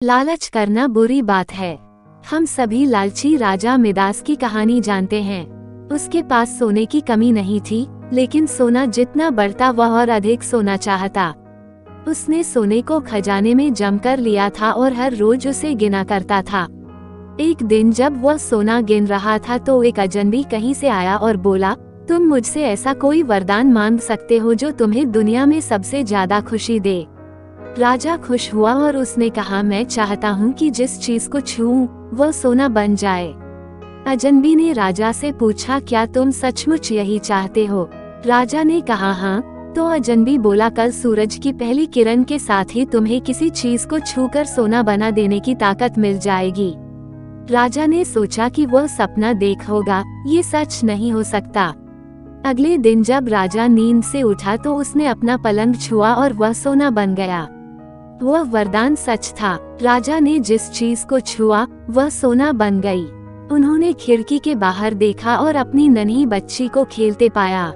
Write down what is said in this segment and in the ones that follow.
लालच करना बुरी बात है। हम सभी लालची राजा मिदास की कहानी जानते हैं। उसके पास सोने की कमी नहीं थी, लेकिन सोना जितना बढ़ता वह और अधिक सोना चाहता। उसने सोने को खजाने में जमकर लिया था और हर रोज उसे गिना करता था। एक दिन जब वह सोना गिन रहा था तो एक अजनबी कहीं से आया और बोला, तुम मुझसे ऐसा कोई वरदान मांग सकते हो जो तुम्हें दुनिया में सबसे ज्यादा खुशी दे। राजा खुश हुआ और उसने कहा, मैं चाहता हूँ कि जिस चीज को छूऊं वह सोना बन जाए। अजनबी ने राजा से पूछा, क्या तुम सचमुच यही चाहते हो? राजा ने कहा, हाँ। तो अजनबी बोला, कल सूरज की पहली किरण के साथ ही तुम्हें किसी चीज को छूकर सोना बना देने की ताकत मिल जाएगी। राजा ने सोचा कि वह सपना देख होगा, ये सच नहीं हो सकता। अगले दिन जब राजा नींद से उठा तो उसने अपना पलंग छुआ और वह सोना बन गया। वह वरदान सच था। राजा ने जिस चीज को छुआ वह सोना बन गई। उन्होंने खिड़की के बाहर देखा और अपनी नन्ही बच्ची को खेलते पाया।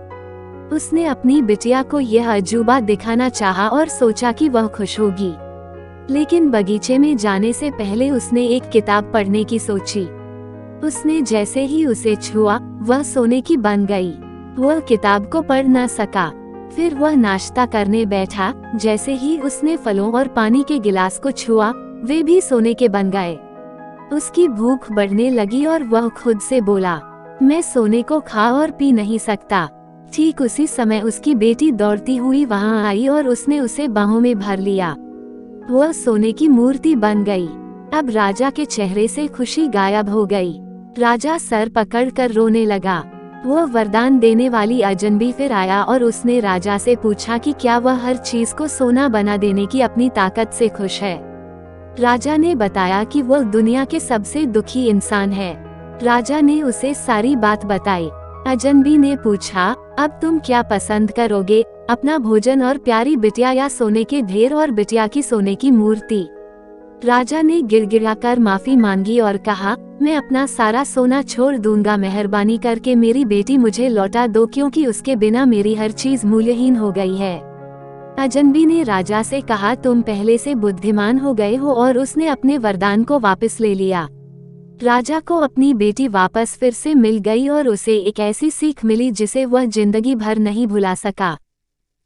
उसने अपनी बिटिया को यह अजूबा दिखाना चाहा और सोचा कि वह खुश होगी, लेकिन बगीचे में जाने से पहले उसने एक किताब पढ़ने की सोची। उसने जैसे ही उसे छुआ वह सोने की बन गई। वह किताब को पढ़ न सका। फिर वह नाश्ता करने बैठा। जैसे ही उसने फलों और पानी के गिलास को छुआ वे भी सोने के बन गए। उसकी भूख बढ़ने लगी और वह खुद से बोला, मैं सोने को खा और पी नहीं सकता। ठीक उसी समय उसकी बेटी दौड़ती हुई वहां आई और उसने उसे बाहों में भर लिया। वह सोने की मूर्ति बन गई। अब राजा के चेहरे से खुशी गायब हो गई। राजा सर पकड़कर रोने लगा। वह वरदान देने वाली अजनबी फिर आया और उसने राजा से पूछा कि क्या वह हर चीज को सोना बना देने की अपनी ताकत से खुश है। राजा ने बताया कि वह दुनिया के सबसे दुखी इंसान है। राजा ने उसे सारी बात बताई। अजनबी ने पूछा, अब तुम क्या पसंद करोगे, अपना भोजन और प्यारी बिटिया या सोने के ढेर और बिटिया की सोने की मूर्ति? राजा ने गिड़गिड़ाकर माफी मांगी और कहा, मैं अपना सारा सोना छोड़ दूंगा, मेहरबानी करके मेरी बेटी मुझे लौटा दो, क्योंकि उसके बिना मेरी हर चीज मूल्यहीन हो गई है। अजनबी ने राजा से कहा, तुम पहले से बुद्धिमान हो गए हो, और उसने अपने वरदान को वापस ले लिया। राजा को अपनी बेटी वापस फिर से मिल गई और उसे एक ऐसी सीख मिली जिसे वह जिंदगी भर नहीं भुला सका।